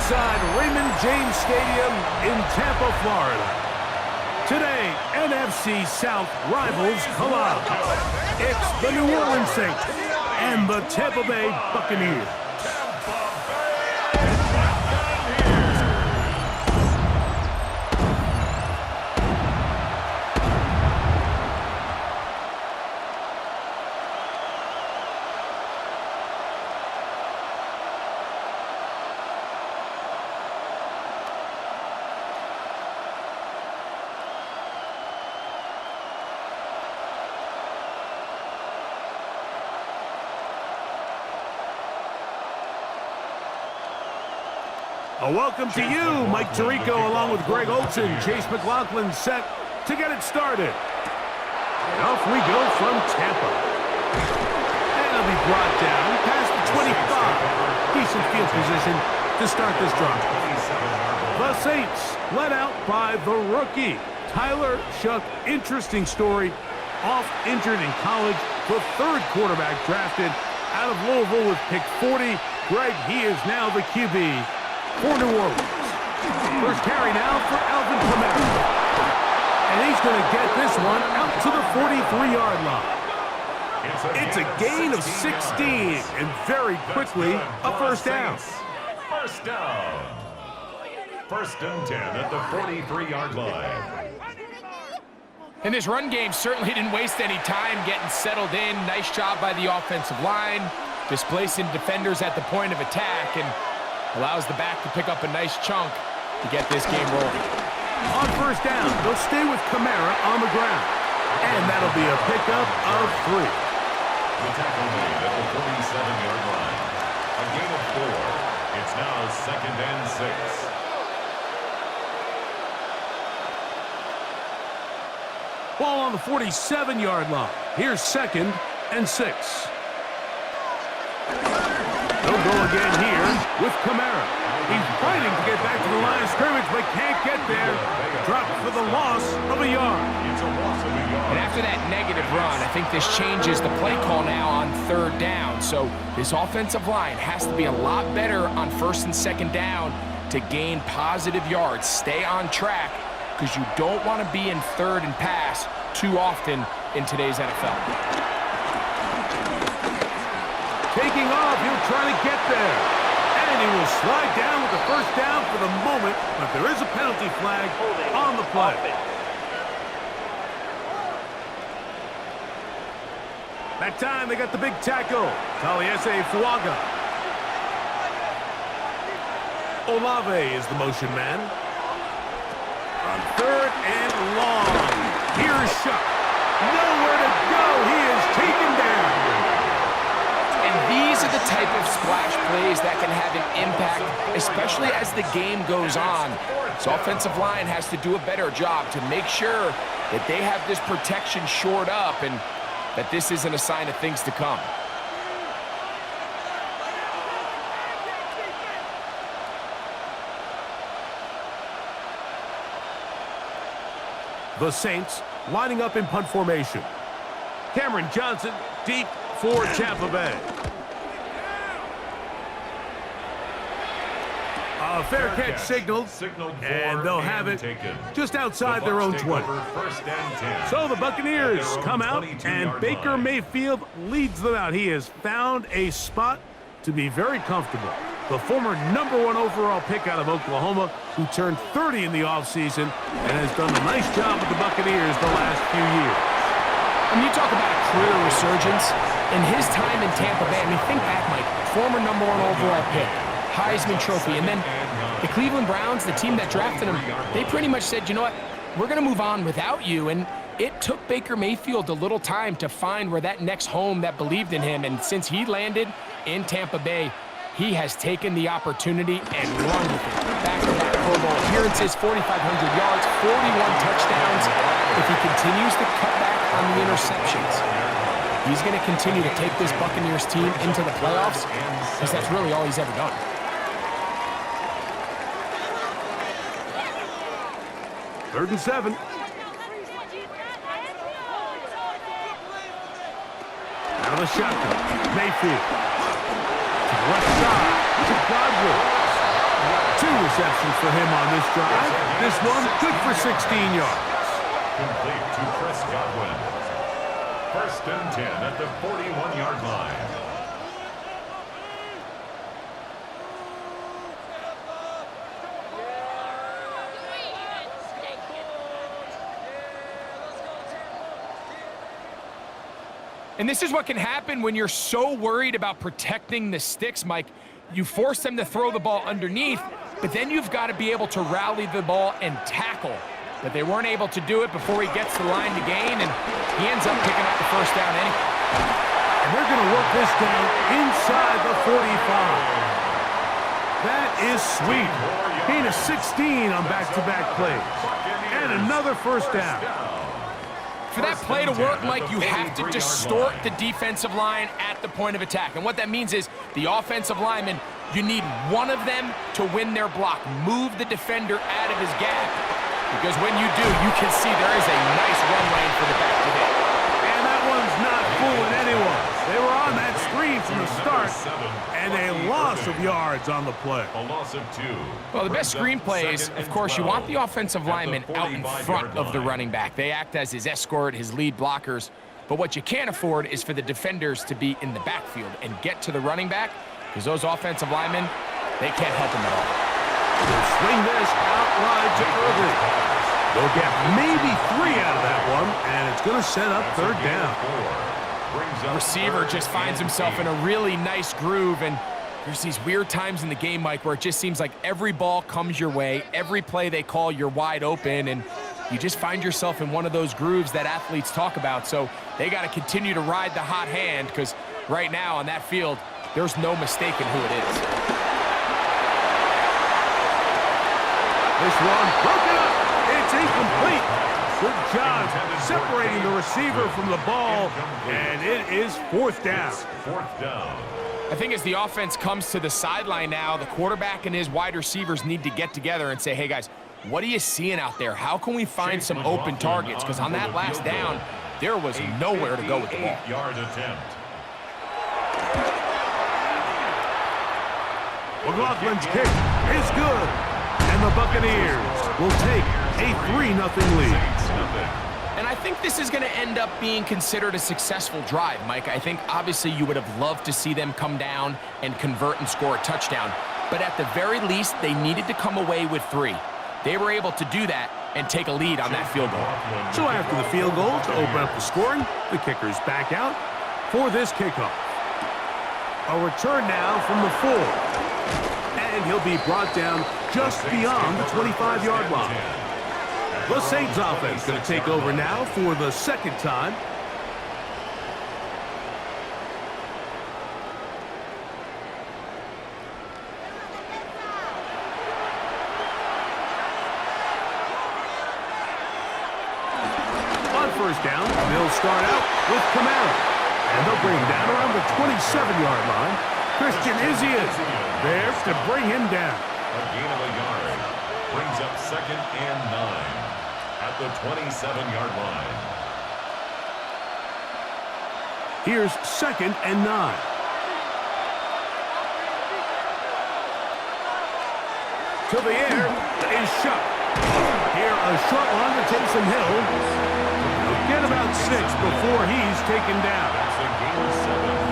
inside Raymond James Stadium in Tampa, Florida. Today, NFC South rivals collide. It's the New Orleans Saints and the Tampa Bay Buccaneers. A welcome to you, Mike Tirico, along with Greg Olson. Chase McLaughlin set to get it started. And off we go from Tampa. And it'll be brought down past the 25. Decent field position to start this drive. The Saints led out by the rookie, Tyler Shough. Interesting story. Off injured in college, the third quarterback drafted out of Louisville with pick 40. Greg, he is now the QB for New Orleans. First carry now for Alvin Kamara. And he's going to get this one out to the 43-yard line. It's a gain of 16, and very quickly, a first down. First down. First and 10 at the 43-yard line. And this run game certainly didn't waste any time getting settled in. Nice job by the offensive line, displacing defenders at the point of attack, and allows the back to pick up a nice chunk to get this game rolling. On first down, they'll stay with Kamara on the ground. And that'll be a pickup of 3. The tackle made at the 47-yard line. A gain of 4. It's now second and 6. Ball on the 47-yard line. Here's second and 6. They'll go again here with Kamara. He's fighting to get back to the line of scrimmage, but can't get there. Dropped for the loss of a yard. And after that negative run, I think this changes the play call now on third down. So this offensive line has to be a lot better on first and second down to gain positive yards. Stay on track, because you don't want to be in third and pass too often in today's NFL. Taking off, he'll try to get there. And he will slide down with the first down for the moment, but there is a penalty flag on the play. That time they got the big tackle. Taliesin Fuaga. Olave is the motion man. On third and long. Here's Shough. Nowhere to go. He is taken down. And these are the type of splash plays that can have an impact, especially as the game goes on. This offensive line has to do a better job to make sure that they have this protection shored up and that this isn't a sign of things to come. The Saints lining up in punt formation. Cameron Johnson deep for Tampa Bay. A fair catch signaled, and they'll have it just outside their own 20. So the Buccaneers come out, and Baker Mayfield leads them out. He has found a spot to be very comfortable. The former #1 overall pick out of Oklahoma, who turned 30 in the offseason and has done a nice job with the Buccaneers the last few years. When you talk about a career resurgence, in his time in Tampa Bay, I mean, think back, Mike, former #1 overall pick, Heisman Trophy, and then the Cleveland Browns, the team that drafted him, they pretty much said, you know what, we're going to move on without you, and it took Baker Mayfield a little time to find where that next home that believed in him, and since he landed in Tampa Bay, he has taken the opportunity and run with it. Back-to-back Pro Bowl appearances, 4,500 yards, 41 touchdowns. If he continues to cut back on the interceptions, he's going to continue to take this Buccaneers team into the playoffs, because that's really all he's ever done. Third and 7. Out of the shotgun, Mayfield. To the left side, to Godwin. To receptions for him on this drive. This one good for 16 yards. Complete to Chris Godwin. First and 10 at the 41-yard line. And this is what can happen when you're so worried about protecting the sticks, Mike. You force them to throw the ball underneath, but then you've got to be able to rally the ball and tackle. But they weren't able to do it before he gets to the line to gain, and he ends up picking up the first down anyway. And they're going to work this down inside the 45. That is sweet. Gain of 16 on back-to-back plays. And another first down. For that play to work, Mike, you have to distort the defensive line at the point of attack. And what that means is the offensive lineman, you need one of them to win their block. Move the defender out of his gap. Because when you do, you can see there is a nice run lane for the back to hit. And that one's not fooling anyone. They were on that screen from the start, and a loss of yards on the play. A loss of 2. Well, the best screen plays, of course, you want the offensive lineman out in front of the running back. They act as his escort, his lead blockers. But what you can't afford is for the defenders to be in the backfield and get to the running back, because those offensive linemen, they can't help him at all. They'll swing this out wide to Irving. They'll get maybe 3 out of that one, and it's going to set up third down. Receiver just finds himself in a really nice groove, and there's these weird times in the game, Mike, where it just seems like every ball comes your way, every play they call, you're wide open, and you just find yourself in one of those grooves that athletes talk about. So they got to continue to ride the hot hand, because right now on that field, there's no mistaking who it is. This one broken up. It's incomplete. Good job separating the receiver from the ball, and it is fourth down. I think as the offense comes to the sideline now, the quarterback and his wide receivers need to get together and say, hey, guys, what are you seeing out there? How can we find some open targets? Because on that last down, there was nowhere to go with the ball. 8-yard attempt. McLaughlin's kick is good, and the Buccaneers will take a 3-0 lead. And I think this is going to end up being considered a successful drive, Mike. I think obviously you would have loved to see them come down and convert and score a touchdown. But at the very least, they needed to come away with 3. They were able to do that and take a lead on that field goal. So after the field goal to open up the scoring, the kicker's back out for this kickoff. A return now from the 4. And he'll be brought down just beyond the 25-yard line. The Saints offense going to take over now for the second time. On first down, they'll start out with Kamara. And they'll bring him down around the 27-yard line. Christian Izzy there to bring him down. A gain of a yard. Brings up 2nd and 9. At the 27-yard line. Here's 2nd and 9. To the air is shot. Here a short one to Taysom Hill. He'll get about 6 before he's taken down. That's a gain of 7.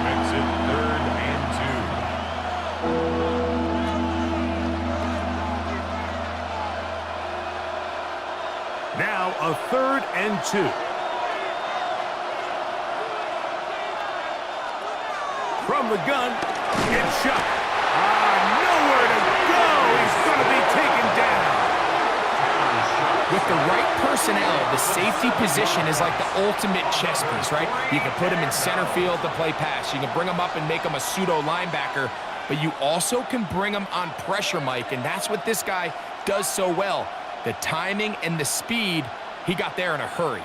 Makes it 3rd and 2. Now a 3rd and 2. From the gun, it's shot. Nowhere to go. He's going to be taken down. With the right personnel, the safety position is like the ultimate chess piece, right? You can put him in center field to play pass. You can bring him up and make him a pseudo linebacker, but you also can bring him on pressure, Mike, and that's what this guy does so well. The timing and the speed, he got there in a hurry.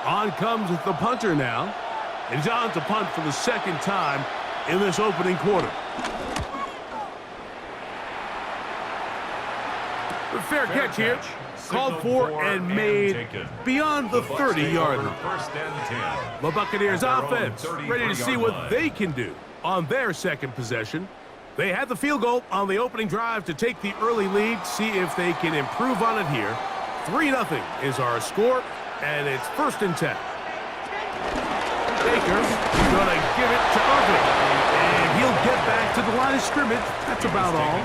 On comes the punter now. He's on to punt for the second time in this opening quarter. Fair catch here. Called for and made beyond the 30-yard line. First and 10. The Buccaneers At their own offense ready to see 33-yard what line. they can do on their second possession. They had the field goal on the opening drive to take the early lead. See if they can improve on it here. 3-0 is our score, and it's 1st and 10. Baker's going to give it to Irving, and he'll get back to the line of scrimmage. That's about all.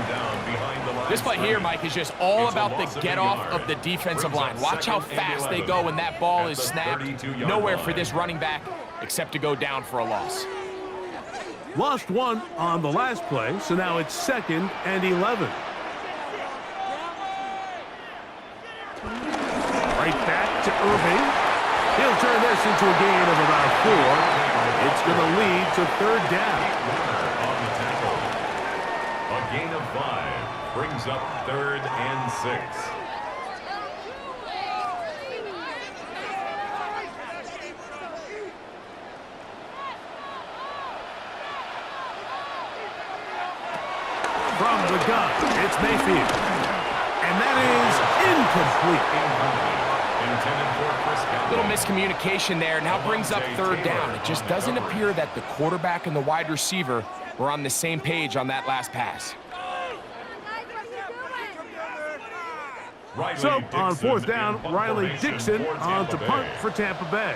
This play here, Mike, is just all about the get-off of the defensive line. Watch how fast they go when that ball is snapped. Nowhere for this running back except to go down for a loss. Lost one on the last play, so now it's 2nd and 11. Right back to Irving. He'll turn this into a gain of about 4. It's going to lead to 3rd down. On the tackle. A gain of 5 brings up 3rd and 6. From the gun, it's Mayfield. And that is incomplete. Little miscommunication there. Now brings up 3rd down. It just doesn't appear that the quarterback and the wide receiver were on the same page on that last pass. So, on 4th down, Riley Dixon on to punt for Tampa Bay.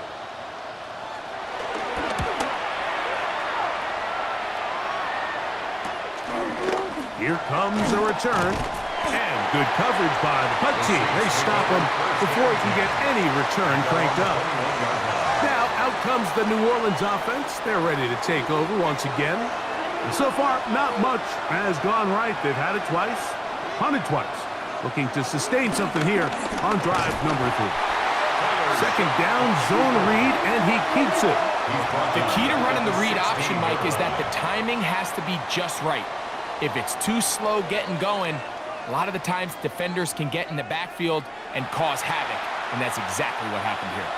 Here comes a return. And good coverage by the punt team. They stop him before he can get any return cranked up. Now, out comes the New Orleans offense. They're ready to take over once again. And so far, not much has gone right. They've had it twice, punted twice. Looking to sustain something here on drive number 3. 2nd down, zone read, and he keeps it. The key to running the read option, Mike, is that the timing has to be just right. If it's too slow getting going, a lot of the times defenders can get in the backfield and cause havoc, and that's exactly what happened here.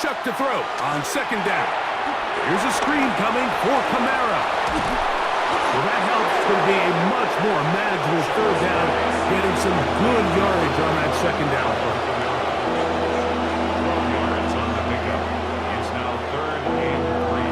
Chuck to throw on 2nd down. Here's a screen coming for Kamara. Well, that helps to be a much more manageable 3rd down, getting some good yardage on that 2nd down play. Yards on the pickup. It's now 3rd and 3.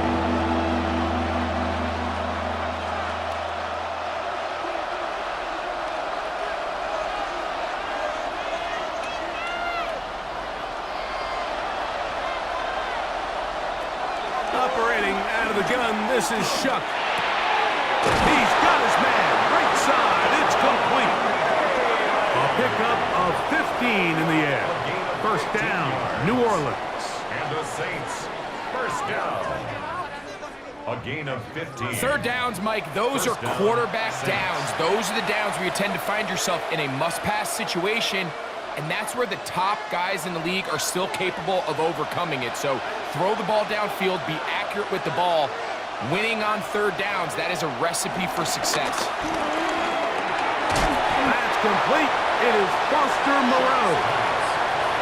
Operating out of the gun, this is Shuck. He's got his man, right side, it's complete. A pickup of 15 in the air. 1st down, New Orleans. And the Saints, 1st down. A gain of 15. 3rd downs, Mike, those are quarterback downs. Those are the downs where you tend to find yourself in a must-pass situation, and that's where the top guys in the league are still capable of overcoming it. So throw the ball downfield, be accurate with the ball. Winning on 3rd downs, that is a recipe for success. That's complete. It is Foster Moreau.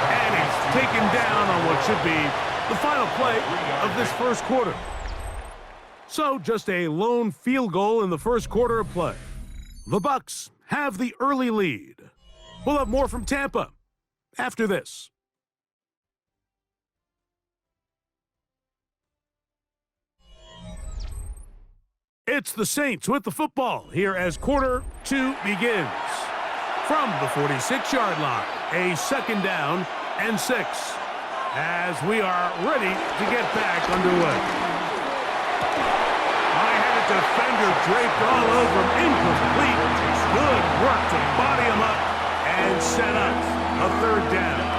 And he's taken down on what should be the final play of this 1st quarter. So just a lone field goal in the 1st quarter of play. The Bucs have the early lead. We'll have more from Tampa after this. It's the Saints with the football here as quarter 2 begins. From the 46-yard line, a 2nd down and 6 as we are ready to get back underway. I had a defender draped all over him, incomplete. Good work to body him up and set up a 3rd down.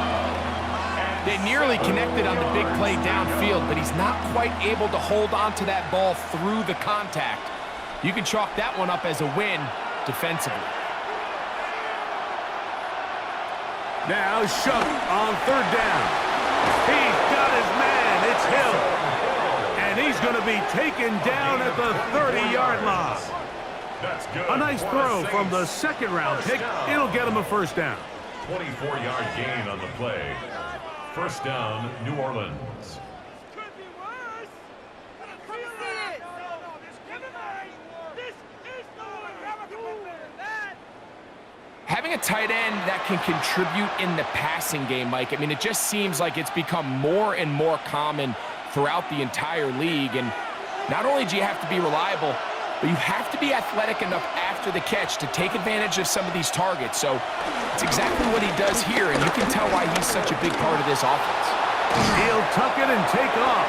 They nearly connected on the big play downfield, but he's not quite able to hold on to that ball through the contact. You can chalk that one up as a win defensively. Now Shuck on 3rd down. He's got his man. It's Hill. And he's going to be taken down at the 30-yard line. That's good. A nice throw from the 2nd round pick. It'll get him a 1st down. 24-yard gain on the play. First down, New Orleans. Having a tight end that can contribute in the passing game, Mike, I mean, it just seems like it's become more and more common throughout the entire league. And not only do you have to be reliable, but you have to be athletic enough after the catch to take advantage of some of these targets. So it's exactly what he does here, and you can tell why he's such a big part of this offense. He'll tuck it and take off.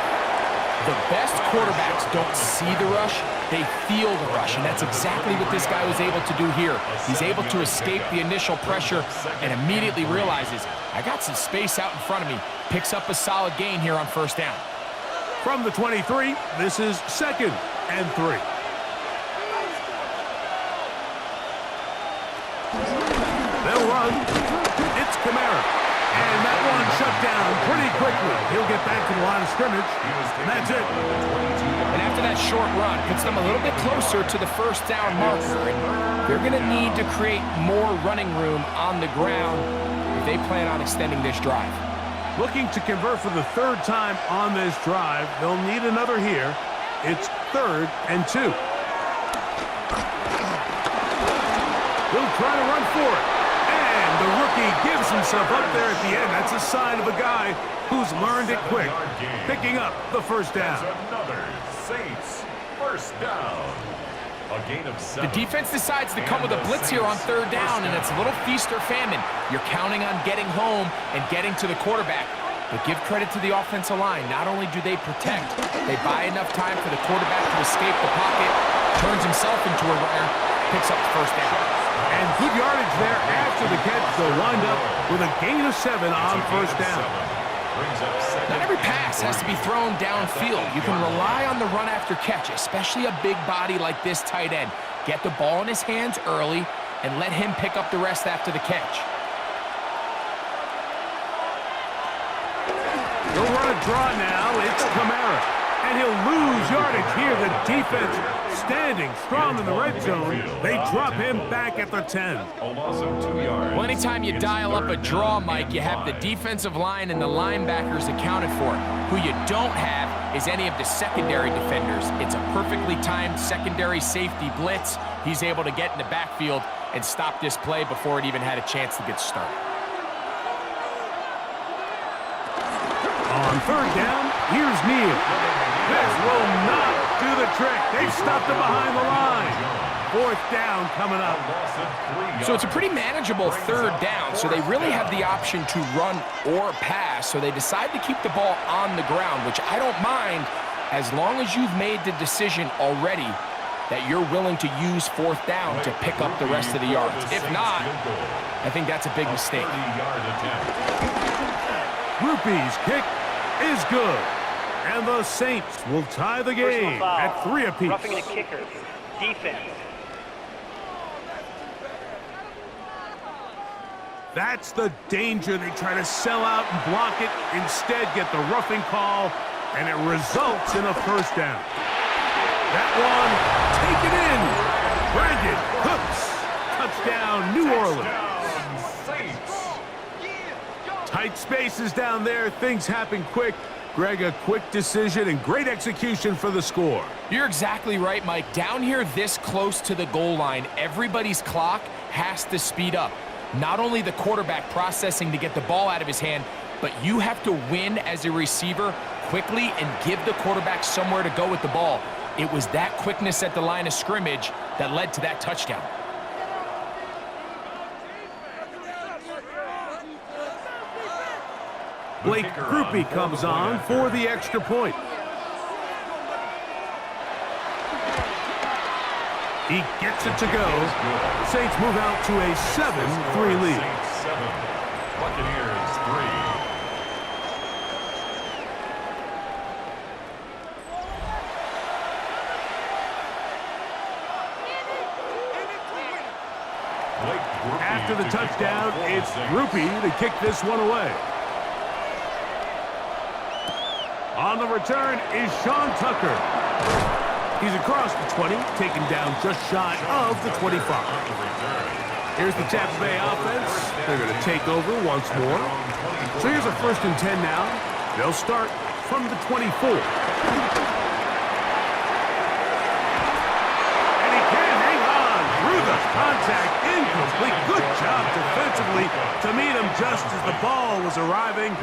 The best quarterbacks don't see the rush, they feel the rush, and that's exactly what this guy was able to do here. He's able to escape the initial pressure and immediately realizes, I got some space out in front of me. Picks up a solid gain here on first down. From the 23, this is 2nd and 3. They'll run. It's Kamara. And that one shut down pretty quickly. He'll get back to the line of scrimmage. And that's it. And after that short run, puts them a little bit closer to the first down marker. And they're going to need to create more running room on the ground if they plan on extending this drive. Looking to convert for the 3rd time on this drive. They'll need another here. It's 3rd and 2. He'll try to run for it. The rookie gives himself up there at the end. That's a sign of a guy who's learned it quick. Picking up the first down. Another Saints first down. A gain of 7. The defense decides to come with a blitz here on 3rd down, and it's a little feast or famine. You're counting on getting home and getting to the quarterback. But give credit to the offensive line. Not only do they protect, they buy enough time for the quarterback to escape the pocket, turns himself into a runner, picks up the first down. And good yardage there after the catch. They'll wind up with a gain of 7 on first down. Not every pass has to be thrown downfield. You can rely on the run after catch, especially a big body like this tight end. Get the ball in his hands early and let him pick up the rest after the catch. He'll run a draw now. It's Kamara. And he'll lose yardage here. The defense standing strong in the red zone. They drop him back at the 10. A loss of 2 yards. Well, anytime you dial up a draw, Mike, you have the defensive line and the linebackers accounted for. Who you don't have is any of the secondary defenders. It's a perfectly timed secondary safety blitz. He's able to get in the backfield and stop this play before it even had a chance to get started. On 3rd down, here's Neal. This will not do the trick. They've stopped him behind the line. 4th down coming up. So it's a pretty manageable 3rd down, so they really have the option to run or pass, so they decide to keep the ball on the ground, which I don't mind as long as you've made the decision already that you're willing to use 4th down to pick up the rest of the yards. If not, I think that's a big mistake. Rupee's kick is good. And the Saints will tie the game at 3 apiece. Roughing the kicker. Defense. That's the danger. They try to sell out and block it. Instead, get the roughing call, and it results in a first down. That one, take it in. Brandon Cooks. Touchdown, New Orleans. Tight spaces down there. Things happen quick. Greg, a quick decision and great execution for the score. You're exactly right, Mike. Down here this close to the goal line, everybody's clock has to speed up. Not only the quarterback processing to get the ball out of his hand, but you have to win as a receiver quickly and give the quarterback somewhere to go with the ball. It was that quickness at the line of scrimmage that led to that touchdown. Blake Groupie comes on for the extra point. He gets it to go. Saints move out to a 7-3 lead. Buccaneers 3. After the touchdown, it's Groupie to kick this one away. On the return is Sean Tucker. He's across the 20, taken down just shy of the 25. Here's the Tampa Bay offense. They're going to take over once more. So here's a 1st and 10 now. They'll start from the 24. And he can't hang on through the contact. Incomplete. Good job defensively to meet him just as the ball was arriving.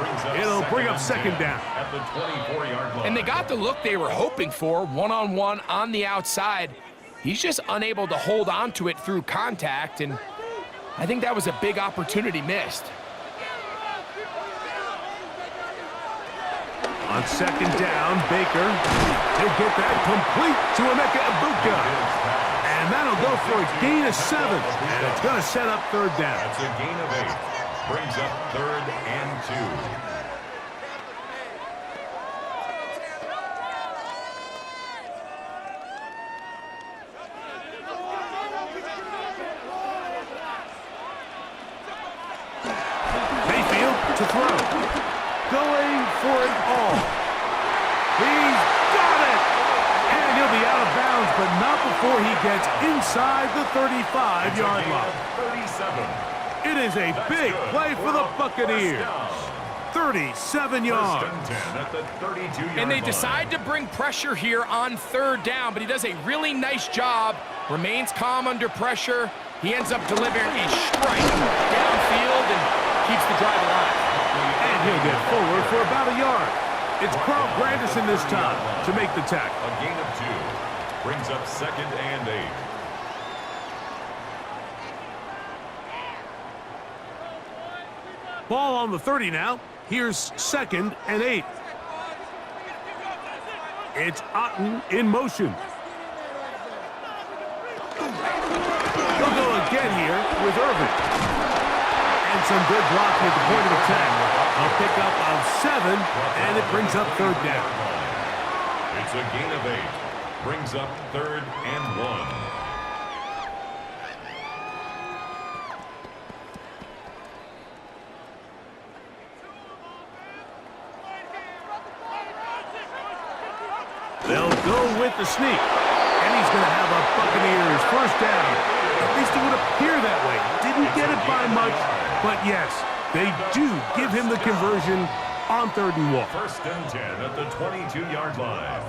It'll bring up 2nd down. At the 24-yard line. And they got the look they were hoping for, one-on-one on the outside. He's just unable to hold on to it through contact, and I think that was a big opportunity missed. On 2nd down, Baker. He'll get that complete to Emeka Egbuka. And that'll go for a gain of 7. And it's going to set up 3rd down. That's a gain of 8. Brings up 3rd and 2. To throw. Going for it all. He's got it! And he'll be out of bounds, but not before he gets inside the 35-yard line. 37. It is a big play for the Buccaneers. 37 yards. At the 32-yard And they line. decide to bring pressure here on 3rd down, but he does a really nice job. Remains calm under pressure. He ends up delivering a strike downfield and keeps the drive alive. And he'll get forward for about a yard. It's Carl Granderson this time to make the tackle. A gain of 2. Brings up 2nd and 8. Ball on the 30 now. Here's 2nd and 8. It's Otten in motion. They'll go again here with Irvin. And some good blocking at the point of attack. I'll pick up on 7, and it brings up 3rd down. It's a gain of 8. Brings up 3rd and 1. They'll go with the sneak. And he's going to have a Buccaneers 1st down. At least it would appear that way. Didn't get it by much, but yes, they do give him the conversion on 3rd and 1. 1st and 10 at the 22-yard line.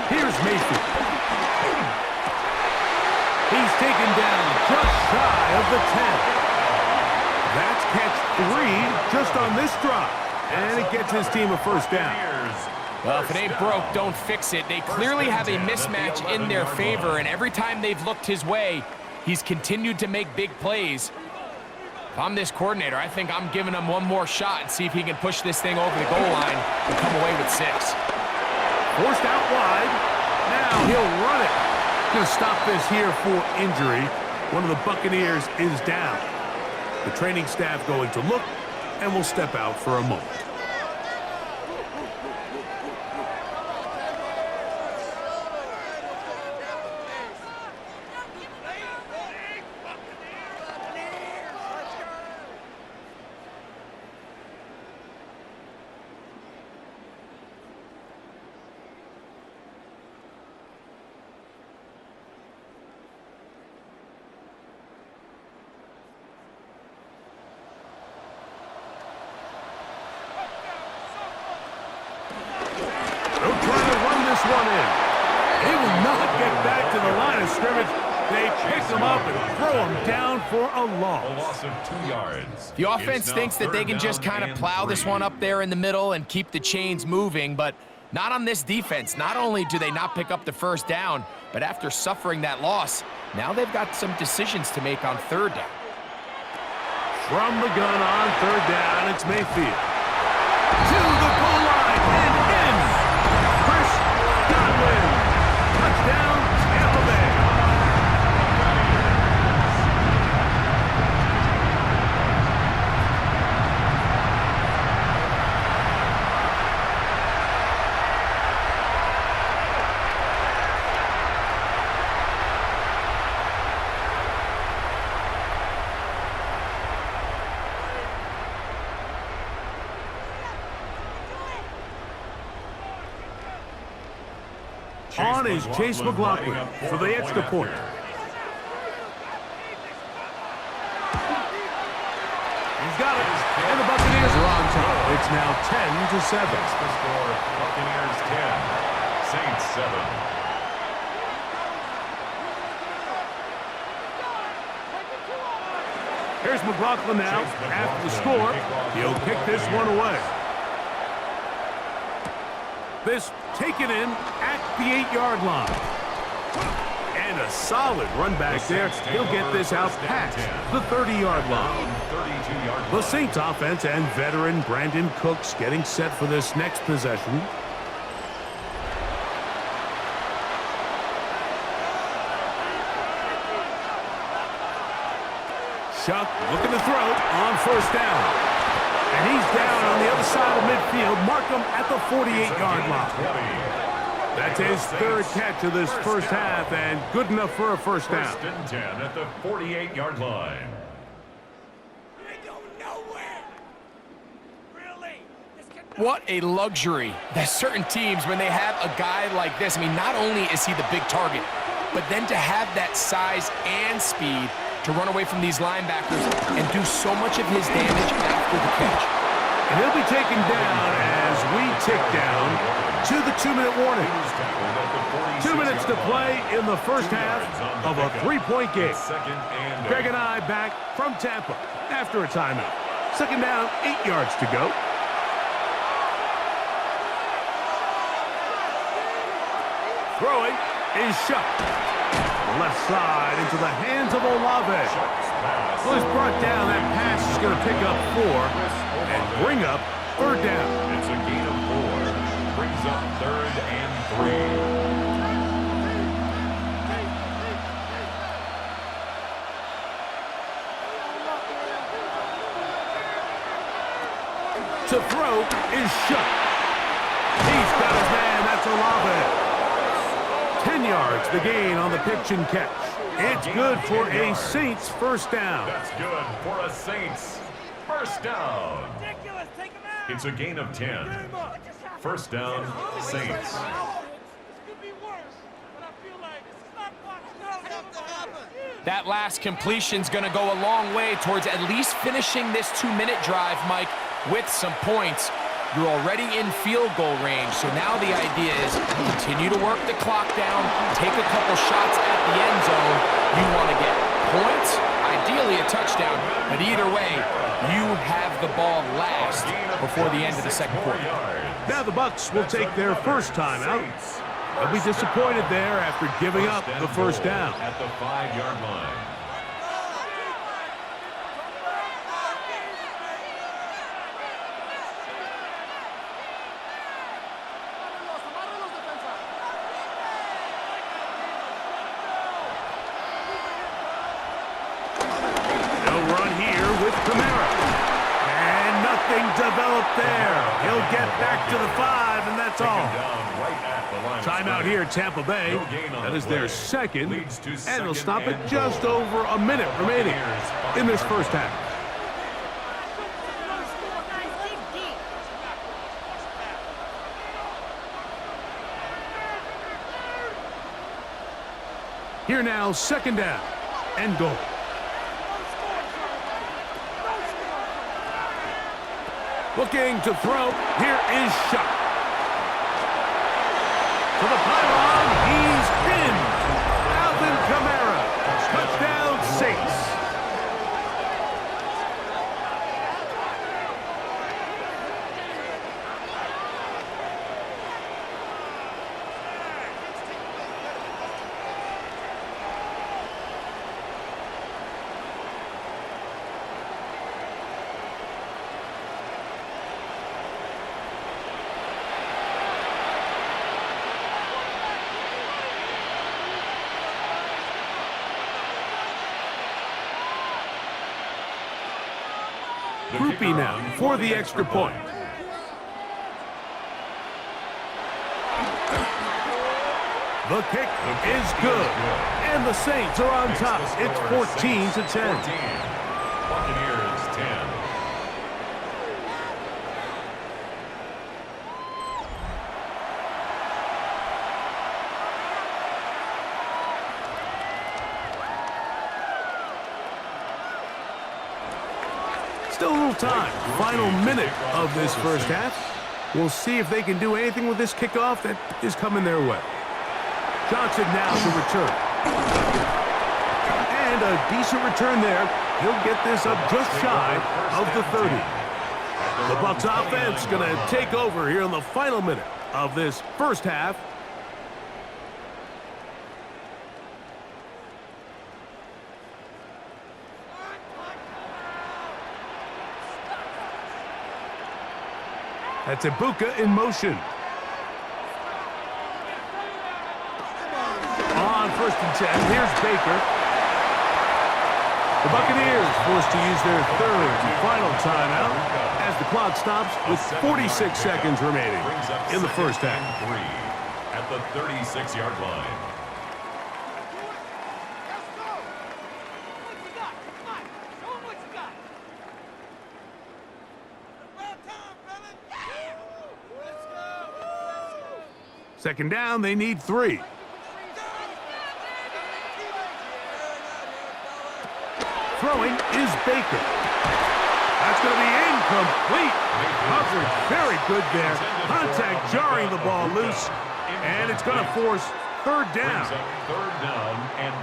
Here's Mayfield. He's taken down just shy of the 10. That's catch 3 just on this drop. And it gets his team a 1st down. Well, if it ain't broke, don't fix it. They clearly have a mismatch in their favor, and every time they've looked his way, he's continued to make big plays. If I'm this coordinator, I think I'm giving him one more shot and see if he can push this thing over the goal line and come away with 6. Forced out wide. Now he'll run it. Going to stop this here for injury. One of the Buccaneers is down. The training staff going to look and will step out for a moment. One in. He will not get back to the line of scrimmage. They pick him up and throw him down for a loss. A loss of 2 yards. The offense thinks that they can just kind of plow this one up there in the middle and keep the chains moving, but not on this defense. Not only do they not pick up the 1st down, but after suffering that loss, now they've got some decisions to make on 3rd down. From the gun on 3rd down, it's Mayfield. To the goal line and in. Touchdown, Tampa Bay. On is Chase McLaughlin for the extra point. He's got it, and the Buccaneers are on top. It's now 10-7. The score, Buccaneers 10, Saints 7. Here's McLaughlin now. After the score, he'll kick this one away. This taken in at the 8-yard line. And a solid run back there. He'll get this out past the 30-yard line. The Saints offense and veteran Brandon Cooks getting set for this next possession. Chuck looking to throw on first down. And he's down on the other side of midfield. Mark him at the 48-yard line. That's his third catch of this first half, and good enough for a first down. First and 10 at the 48-yard line. What a luxury. There's certain teams, when they have a guy like this, I mean, not only is he the big target, but then to have that size and speed to run away from these linebackers and do so much of his damage after the catch. And he'll be taken down as we tick down to the 2-minute warning. 2 minutes to play in the first half of a 3-point game. Greg and I back from Tampa after a timeout. Second down, 8 yards to go. Throwing is shut. Left side into the hands of Olave. Well, he's brought down. That pass is going to pick up 4 and bring up third down. It's a gain of 4. Brings up 3rd and 3. To throw is shut. He's got his man. That's Olave. 10 yards, the gain on the pitch and catch. It's good for a Saints first down. That's good for a Saints first down. It's a gain of 10. First down, Saints. That last completion's going to go a long way towards at least finishing this 2-minute drive, Mike, with some points. You're already in field goal range, so now the idea is continue to work the clock down, take a couple shots at the end zone. You want to get points, ideally a touchdown, but either way, you have the ball last before the end of the second quarter. Now the Bucs will take their first time out. They'll be disappointed there after giving up the first down. At the 5-yard line. Developed there. He'll get back to the 5, and that's all. Timeout here at Tampa Bay. That is their second, and they'll stop at just over a minute remaining in this first half. Here now, second down and goal. Looking to throw. Here is shot. To the pylon. He's in. Alvin Kamara. Touchdown, Saints. Groupie now for the extra point. The kick is good. And the Saints are on top. It's 14-10. Buccaneers 10. Still a little time. Final minute of this first half. We'll see if they can do anything with this kickoff that is coming their way. Johnson now to return. And a decent return there. He'll get this up just shy of the 30. The Bucs offense going to take over here in the final minute of this first half. That's Ibuka in motion. On 1st and 10, here's Baker. The Buccaneers forced to use their third and final timeout as the clock stops with 46 seconds remaining in the first half. At the 36-yard line. Second down, they need 3. Throwing is Baker. That's going to be incomplete. Coverage very good there. Contact jarring the ball loose. And it's going to force third down.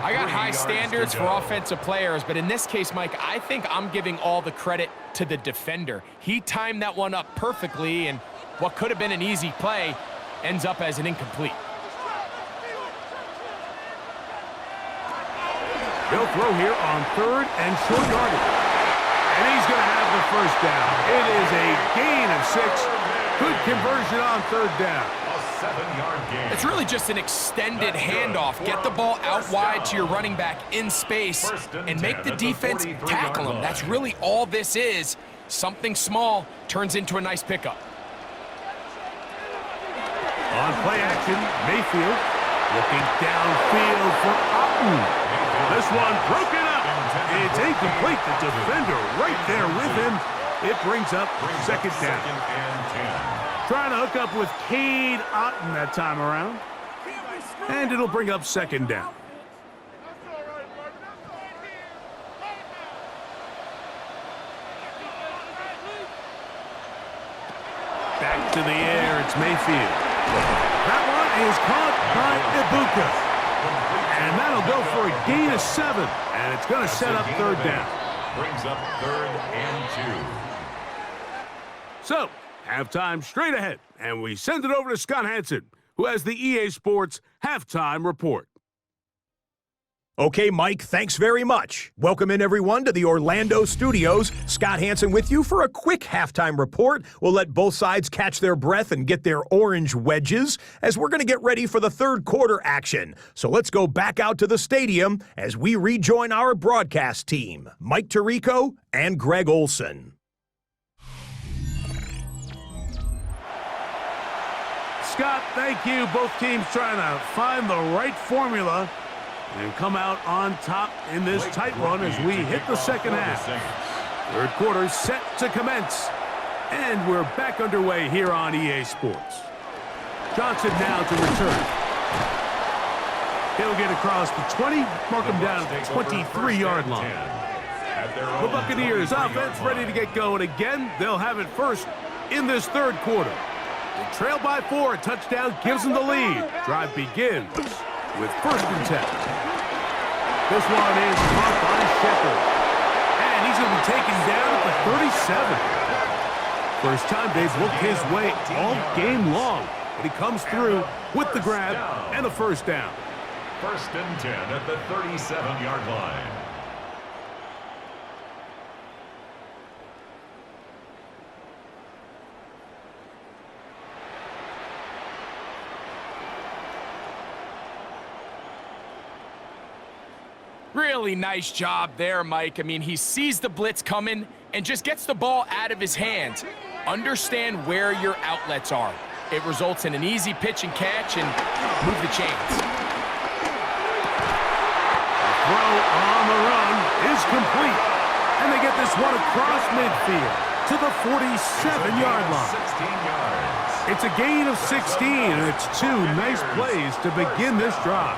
I got high standards for offensive players, but in this case, Mike, I think I'm giving all the credit to the defender. He timed that one up perfectly, and what could have been an easy play ends up as an incomplete. They'll throw here on 3rd and short yardage. And he's going to have the first down. It is a gain of 6. Good conversion on 3rd down. A 7-yard gain. It's really just an extended handoff. Get the ball out wide to your running back in space and make the defense tackle him. That's really all this is. Something small turns into a nice pickup. On play action, Mayfield looking downfield for Otten. This one broken up. It's incomplete. The defender right there with him. It brings up second down. Trying to hook up with Cade Otten that time around. And it'll bring up second down. Back to the air, it's Mayfield. That one is caught by Ibuka. And that'll go for a gain of 7. And it's going to set up third down. Brings up 3rd and 2. So, halftime straight ahead. And we send it over to Scott Hansen, who has the EA Sports halftime report. Okay, Mike, thanks very much. Welcome in, everyone, to the Orlando studios. Scott Hansen with you for a quick halftime report. We'll let both sides catch their breath and get their orange wedges as we're going to get ready for the third quarter action. So let's go back out to the stadium as we rejoin our broadcast team, Mike Tirico and Greg Olson. Scott, thank you. Both teams trying to find the right formula and come out on top in this tight one as we hit the second half. Third quarter set to commence. And we're back underway here on EA Sports. Johnson now to return. He'll get across the 20, mark him down at the 23-yard line. The Buccaneers offense ready to get going again. They'll have it first in this third quarter. They trail by 4. A touchdown gives them the lead. Drive begins with 1st and 10. This one is caught by Shepard. And he's going to be taken down at the 37. First time they've looked his way all game long. But he comes through with the grab and the first down. 1st and 10 at the 37-yard line. Really nice job there, Mike. I mean, he sees the blitz coming and just gets the ball out of his hands. Understand where your outlets are. It results in an easy pitch and catch and move the chains. Throw on the run is complete. And they get this one across midfield to the 47-yard line. 16 yards. It's a gain of 16, and it's 2 nice plays to begin this drive.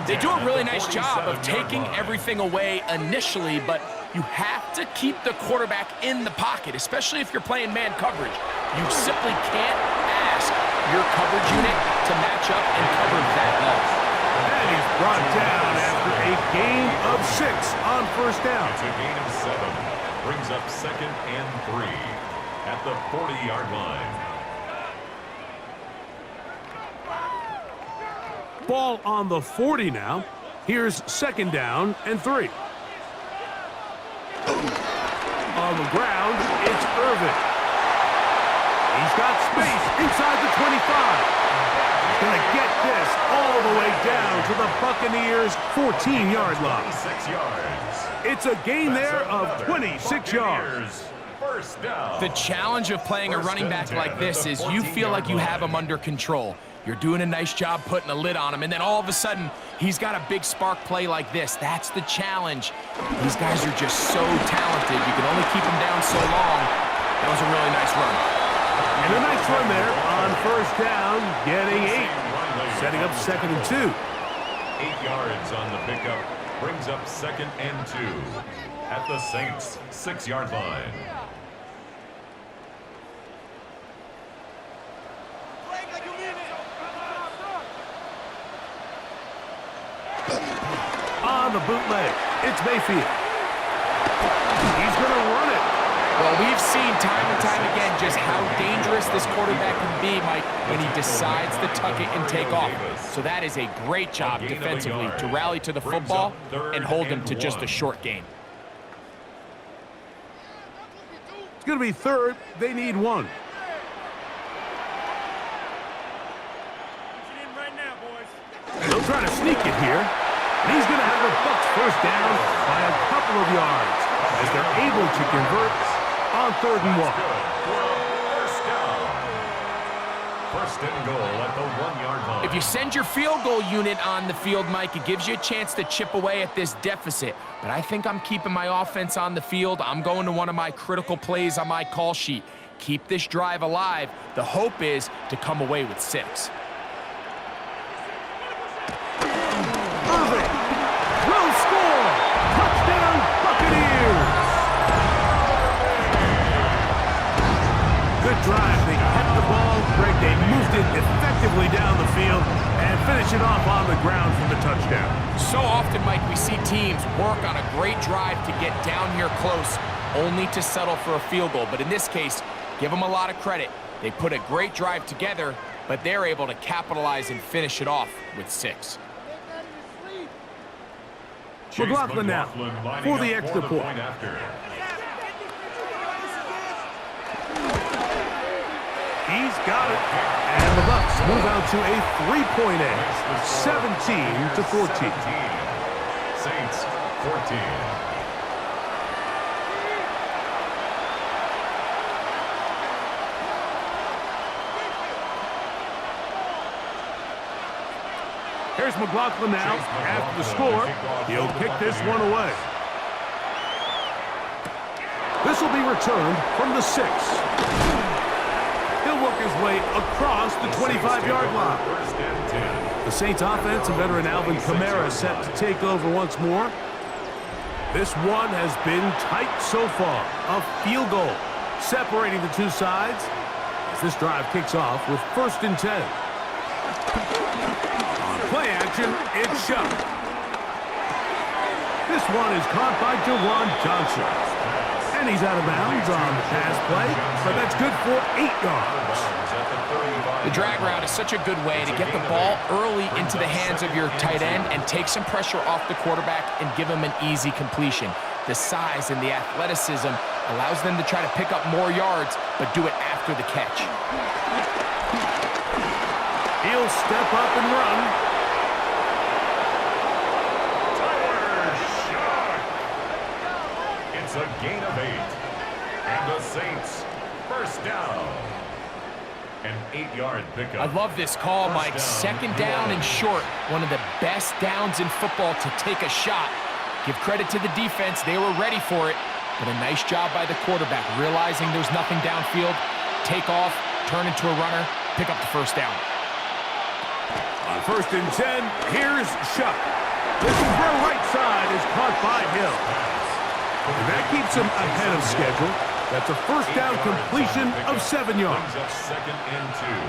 They do a really nice job of taking everything away initially, but You have to keep the quarterback in the pocket, especially if you're playing man coverage. You simply can't ask your coverage unit to match up and cover that well. And he's brought down after a gain of 6 on first down. It's a gain of 7. Brings up 2nd and 3 at the 40-yard line. Ball on the 40 now. Here's 2nd down and 3. On the ground, it's Irvin. He's got space inside the 25. He's going to get this all the way down to the Buccaneers' 14-yard line. 26 yards. It's a gain there of 26 yards. First down. The challenge of playing a running back like this is you feel like you have him under control. You're doing a nice job putting a lid on him, and then all of a sudden, he's got a big spark play like this. That's the challenge. These guys are just so talented. You can only keep them down so long. That was a really nice run. And a nice run there on first down, getting 8. Setting up 2nd and 2. 8 yards on the pickup. Brings up 2nd and 2 at the Saints' 6-yard line. On the bootleg, it's Mayfield. He's going to run it. Well, we've seen time and time again just how dangerous this quarterback can be, Mike, when he decides to tuck it and take off. So that is a great job defensively to rally to the football and hold him to just a short gain. It's going to be 3rd. They need 1. They'll try to sneak it here. And he's going to have the Bucs first down by a couple of yards as they're able to convert on 3rd and 1. First down. First and goal at the 1-yard line. If you send your field goal unit on the field, Mike, it gives you a chance to chip away at this deficit. But I think I'm keeping my offense on the field. I'm going to one of my critical plays on my call sheet. Keep this drive alive. The hope is to come away with 6. Irvin will score. Touchdown, Buccaneers. Good drive. They kept the ball. Greg, they moved it effectively down the field and finish it off on the ground for the touchdown. So often, Mike, we see teams work on a great drive to get down here close, only to settle for a field goal. But in this case, give them a lot of credit. They put a great drive together, but they're able to capitalize and finish it off with 6. McLaughlin now for the extra point. He's got it. And the Bucs move out to a 3-point edge, 17-14. Saints 14. Here's McLaughlin now. After the score, he'll kick this one away. This will be returned from the 6. He'll work his way across the 25-yard line. The Saints offense and veteran Alvin Kamara set to take over once more. This one has been tight so far. A field goal separating the two sides as this drive kicks off with 1st and 10. Play action, it's shot. This one is caught by Jawan Johnson. And he's out of bounds on the pass play, but that's good for 8 yards. The drag route is such a good way to get the ball early into the hands of your tight end and take some pressure off the quarterback and give him an easy completion. The size and the athleticism allows them to try to pick up more yards, but do it after the catch. He'll step up and run. It's a gain of 8. And the Saints, first down. An 8-yard pickup. I love this call, Mike. 2nd down and short. One of the best downs in football to take a shot. Give credit to the defense. They were ready for it. But a nice job by the quarterback, realizing there's nothing downfield. Take off, turn into a runner, pick up the first down. On 1st and 10, here's Shuck. This is where right side is caught by Hill. And that keeps him ahead of schedule. That's a first down completion of 7 yards.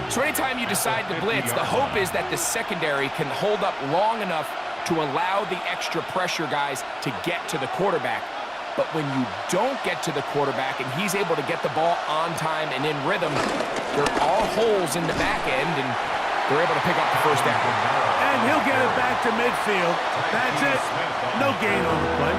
So anytime you decide to blitz, the hope is that the secondary can hold up long enough to allow the extra pressure guys to get to the quarterback. But when you don't get to the quarterback and he's able to get the ball on time and in rhythm, there are holes in the back end, and they're able to pick up the first down. And he'll get it back to midfield. That's it. No gain on the play.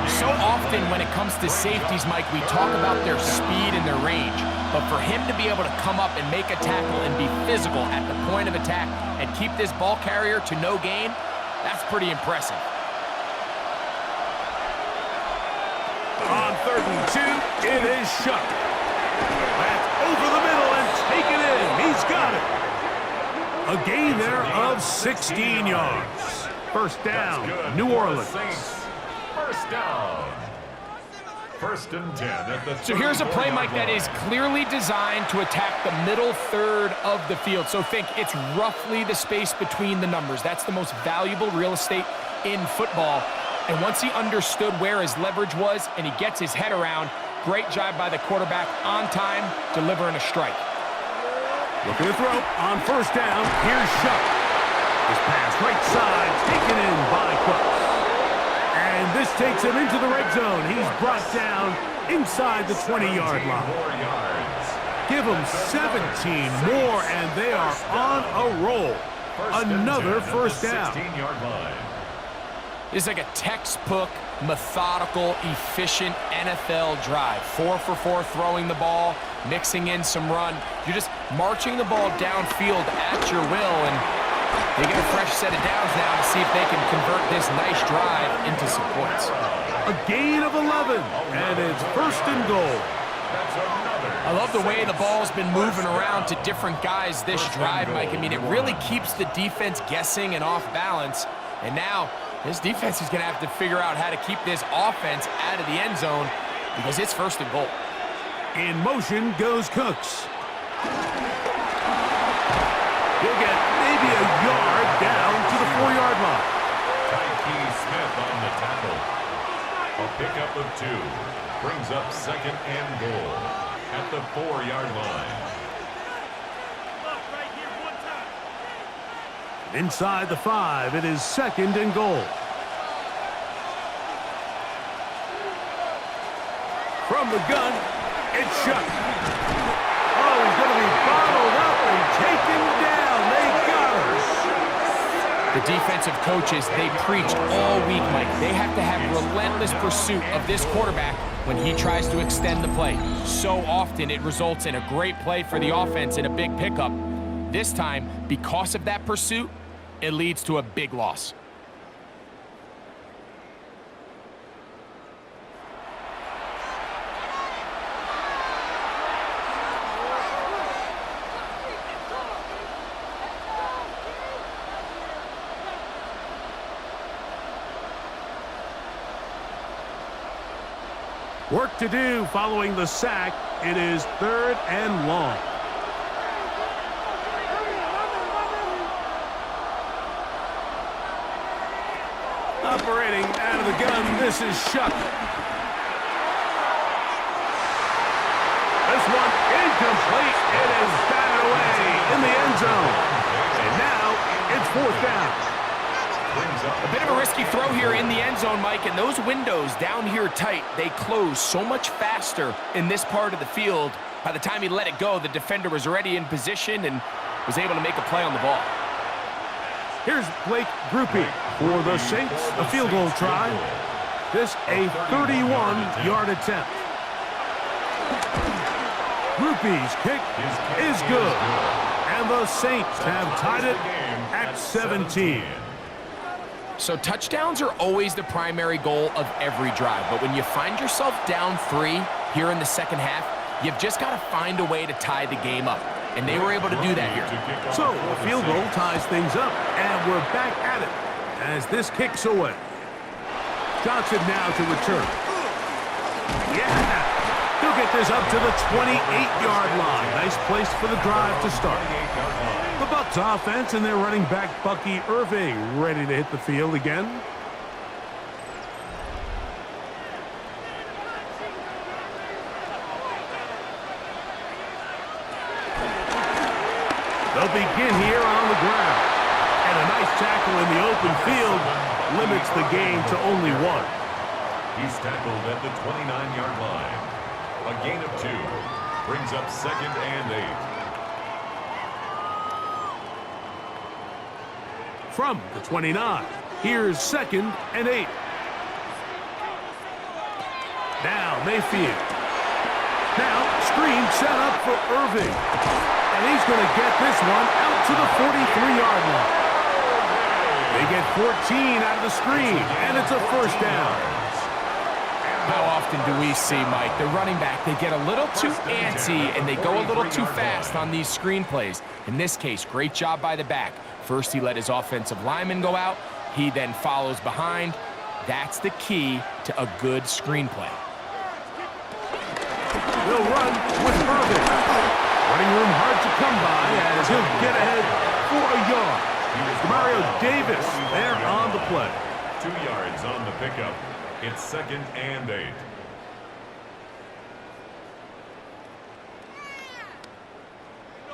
So often when it comes to safeties, Mike, we talk about their speed and their range. But for him to be able to come up and make a tackle and be physical at the point of attack and keep this ball carrier to no gain, that's pretty impressive. On 3rd and 2, it is Shuck. That's over the middle and taken in. He's got it. A gain there of 16 yards. First down, New Orleans. First down. 1st and 10 at the So here's a play, Mike, that is clearly designed to attack the middle third of the field. So think it's roughly the space between the numbers. That's the most valuable real estate in football. And once he understood where his leverage was and he gets his head around, great job by the quarterback on time, delivering a strike. Looking to throw on 1st down. Here's Shuck. His pass right side taken in by Cooks. And this takes him into the red zone. He's brought down inside the 20-yard line. Give them 17 more, and they are on a roll. Another first down. It's like a textbook, methodical, efficient NFL drive. 4 for 4 throwing the ball, mixing in some run. You're just marching the ball downfield at your will, and they get a fresh set of downs now to see if they can convert this nice drive into some points. A gain of 11, and it's 1st and goal. I love the way the ball's been moving around to different guys this drive, Mike. I mean, it really keeps the defense guessing and off balance. And now, this defense is going to have to figure out how to keep this offense out of the end zone because it's 1st and goal. In motion goes Cooks. He'll get maybe a yard down to the 4-yard line. Tyke Smith on the tackle. A pickup of 2. Brings up 2nd and goal at the 4-yard line. Inside the 5, it is 2nd and goal. From the gun, it's Shuck. Oh, he's going to be bottled up and taken down. They got him. The defensive coaches, they preach all week, Mike. They have to have relentless pursuit of this quarterback when he tries to extend the play. So often it results in a great play for the offense and a big pickup. This time, because of that pursuit, it leads to a big loss. Work to do following the sack. It is 3rd and long. Operating out of the gun, this is Shuck. This one incomplete. It is batted away in the end zone. And now it's 4th down. A bit of a risky throw here in the end zone, Mike, and those windows down here tight, they close so much faster in this part of the field. By the time he let it go, the defender was already in position and was able to make a play on the ball. Here's Blake Groupie for the Saints, a field goal try. This a 31-yard attempt. Groupie's kick is good, and the Saints have tied it at 17. So touchdowns are always the primary goal of every drive, but when you find yourself down 3 here in the second half, you've just got to find a way to tie the game up, and they were able to do that here. So a field goal ties things up, and we're back at it as this kicks away. Johnson now to return. Yeah! He'll get this up to the 28-yard line. Nice place for the drive to start. The Bucs offense and their running back Bucky Irving ready to hit the field again. They'll begin here on the ground. And a nice tackle in the open field limits the gain to only one. He's tackled at the 29-yard line. A gain of 2 brings up 2nd and 8. From the 29, here's 2nd and 8. Now Mayfield. Now screen set up for Irving. And he's going to get this one out to the 43-yard line. They get 14 out of the screen, and it's a first down. How often do we see, Mike, the running back, they get a little too antsy and they go a little too fast on these screen plays. In this case, great job by the back. First, he let his offensive lineman go out. He then follows behind. That's the key to a good screen play. They'll run with Irving. Running room hard to come by as he'll get ahead for a yard. Mario Davis there on the play. 2 yards on the pickup. It's 2nd and 8.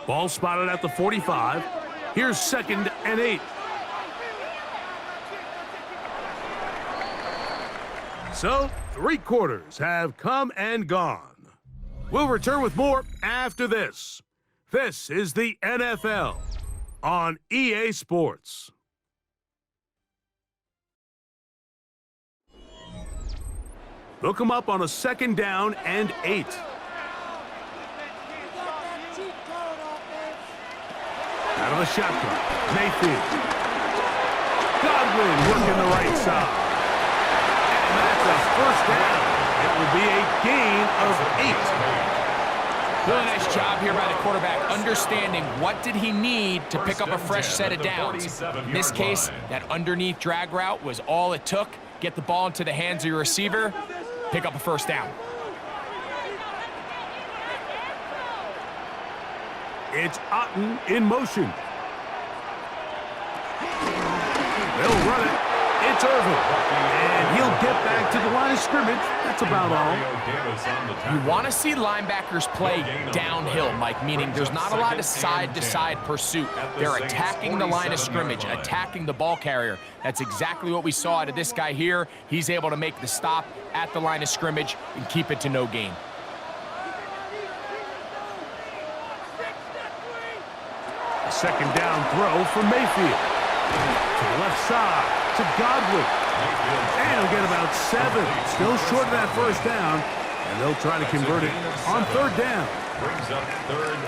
Ball spotted at the 45. Here's 2nd and 8. So, 3 quarters have come and gone. We'll return with more after this. This is the NFL on EA Sports. They'll come up on a 2nd down and 8. Out of the shotgun, Mayfield. Godwin working the right side. And that's a first down. It will be a gain of 8. Really nice job here by the quarterback, understanding what did he need to pick up a fresh set of downs. In this case, that underneath drag route was all it took. Get the ball into the hands of your receiver, pick up a first down. It's Otten in motion. They'll run it. It's Irving. And he'll get back to the line of scrimmage. That's about all. You want to see linebackers play downhill, Mike, meaning there's not a lot of side-to-side pursuit. They're attacking the line of scrimmage, attacking the ball carrier. That's exactly what we saw out of this guy here. He's able to make the stop at the line of scrimmage and keep it to no gain. A 2nd down throw for Mayfield. To the left side, to Godwin. And he'll get about 7. Still short of that first down. And they'll try to convert it on 3rd down.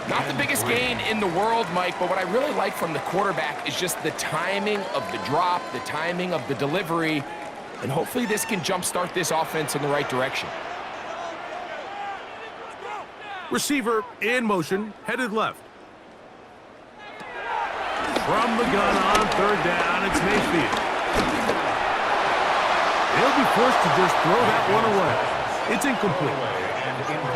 Not the biggest gain in the world, Mike, but what I really like from the quarterback is just the timing of the drop, the timing of the delivery, and hopefully this can jumpstart this offense in the right direction. Receiver in motion, headed left. From the gun on 3rd down, it's Mayfield. He'll be forced to just throw that one away. It's incomplete.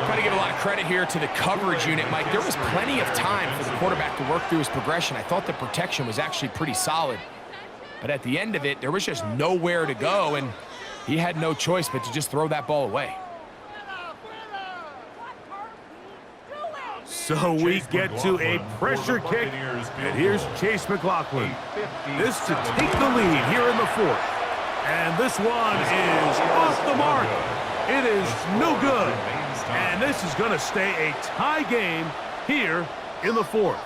Got to give a lot of credit here to the coverage unit, Mike. There was plenty of time for the quarterback to work through his progression. I thought the protection was actually pretty solid. But at the end of it, there was just nowhere to go, and he had no choice but to just throw that ball away. So we get to a pressure kick, and here's Chase McLaughlin. This to take the lead here in the 4th. And this one is off the mark. It is no good. And this is going to stay a tie game here in the 4th.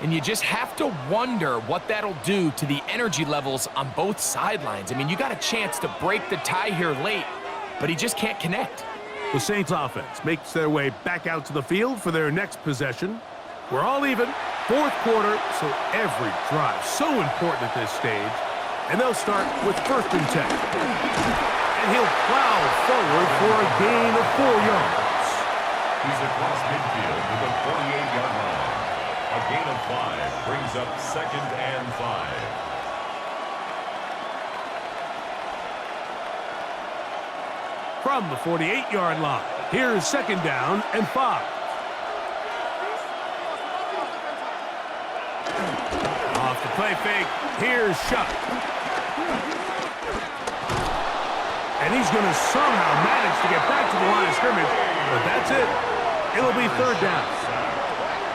And you just have to wonder what that'll do to the energy levels on both sidelines. I mean, you got a chance to break the tie here late, but he just can't connect. The Saints offense makes their way back out to the field for their next possession. We're all even, 4th quarter, so every drive so important at this stage. And they'll start with 1st and 10. And he'll plow forward for a gain of 4 yards. He's across midfield to the 48-yard line. A gain of 5 brings up 2nd and 5. From the 48-yard line, here's 2nd down and 5. Off the play fake, here's Shuck. And he's going to somehow manage to get back to the line of scrimmage, but that's it. It'll be 3rd down.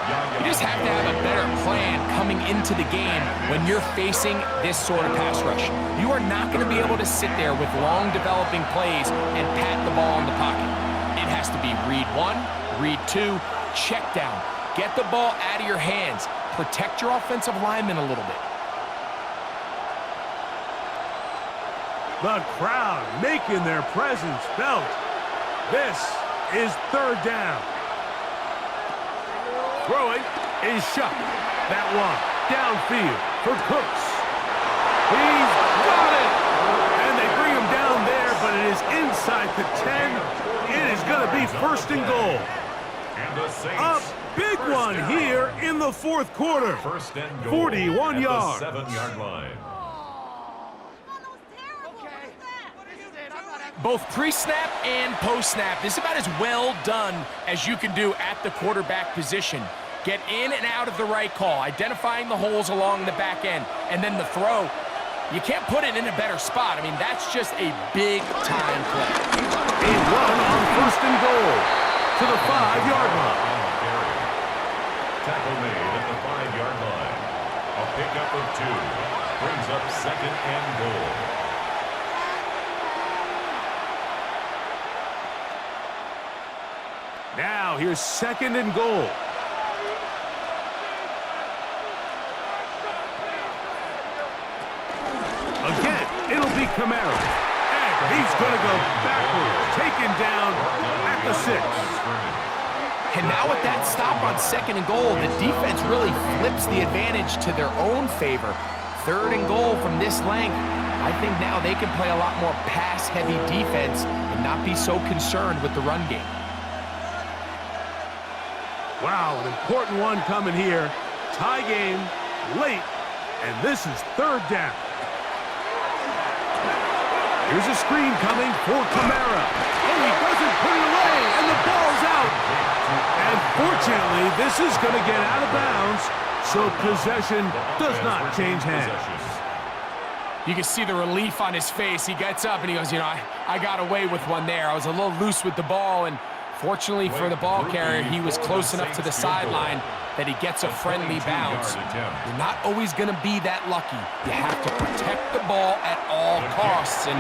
You just have to have a better plan coming into the game when you're facing this sort of pass rush. You are not going to be able to sit there with long developing plays and pat the ball in the pocket. It has to be read one, read two, check down. Get the ball out of your hands. Protect your offensive lineman a little bit. The crowd making their presence felt. This is third down. Throwing is shot. That one downfield for Cooks. He's got it. And they bring him down there, but it is inside the 10. It is going to be first and goal. And the Saints. A big one here in the fourth quarter. First and goal 41 yards. at the 7-yard line. Both pre-snap and post-snap, this is about as well done as you can do at the quarterback position. Get in and out of the right call, identifying the holes along the back end, and then the throw. You can't put it in a better spot. I mean, that's just a big-time play. A run on first and goal to the 5-yard line. Tackle made at the 5-yard line. A pickup of 2 brings up second and goal. Now here's second and goal. Again, it'll be Kamara. And he's going to go backwards, taken down at the 6. And now with that stop on second and goal, the defense really flips the advantage to their own favor. Third and goal from this length. I think now they can play a lot more pass-heavy defense and not be so concerned with the run game. Wow, an important one coming here. Tie game, late, and this is third down. Here's a screen coming for Kamara. Oh, he doesn't put it away, and the ball's out. And fortunately, this is going to get out of bounds, so possession does not change hands. You can see the relief on his face. He gets up and he goes, you know, I got away with one there. I was a little loose with the ball, and fortunately for the ball carrier, he was close enough to the sideline that he gets a friendly bounce. You're not always going to be that lucky. You have to protect the ball at all costs, and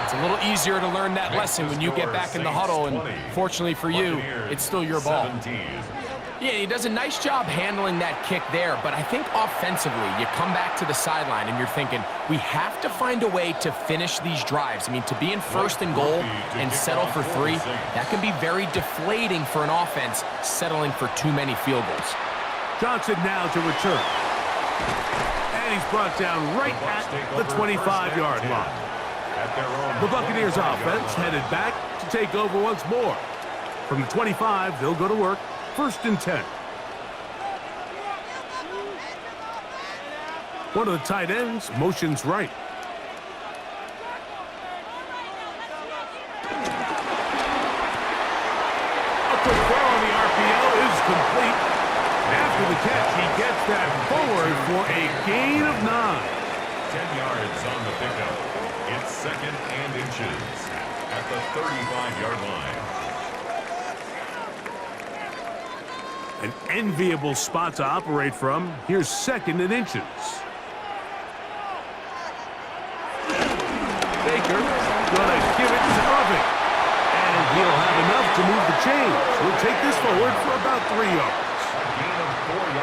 it's a little easier to learn that lesson when you get back in the huddle, and fortunately for you, it's still your ball. Yeah, he does a nice job handling that kick there, but I think offensively, you come back to the sideline and you're thinking, we have to find a way to finish these drives. I mean, to be in first and goal and settle for 3, that can be very deflating for an offense, settling for too many field goals. Johnson now to return. And he's brought down right at the 25-yard line. The Buccaneers offense headed back to take over once more. From the 25, they'll go to work. First and 10. One of the tight ends motions right. A quick throw on the RPO is complete. After the catch, he gets that forward for a gain of 9. 10 yards on the pickup. It's second and inches at the 35-yard line. An enviable spot to operate from. Here's second and inches. Baker gonna give it to Irving. And he'll have enough to move the chains. He'll take this forward for about 3 yards.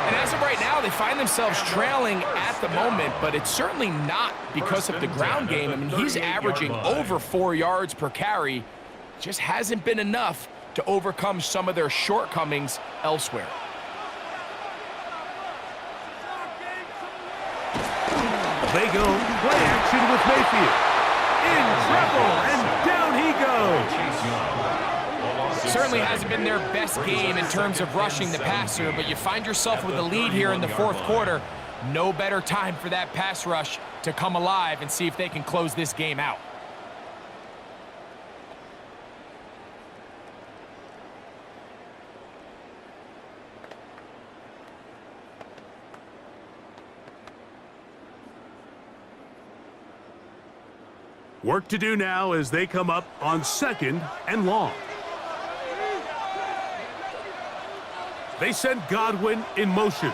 And as of right now, they find themselves trailing at the moment, but it's certainly not because of the ground game. I mean, he's averaging over 4 yards per carry. Just hasn't been enough to overcome some of their shortcomings elsewhere. They go play action with Mayfield. In trouble, and down he goes. Certainly hasn't been their best game in terms of rushing the passer, but you find yourself with a lead here in the fourth quarter. No better time for that pass rush to come alive and see if they can close this game out. Work to do now as they come up on second and long. They send Godwin in motion.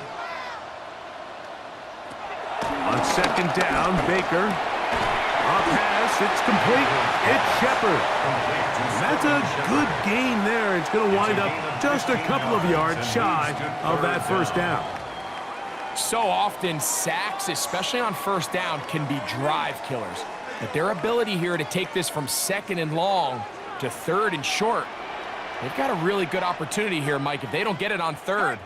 On second down, Baker. A pass, it's complete. It's Shepard. That's a good gain there. It's going to wind up just a couple of yards shy of that first down. So often, sacks, especially on first down, can be drive killers. But their ability here to take this from second and long to third and short, they've got a really good opportunity here, Mike. If they don't get it on third,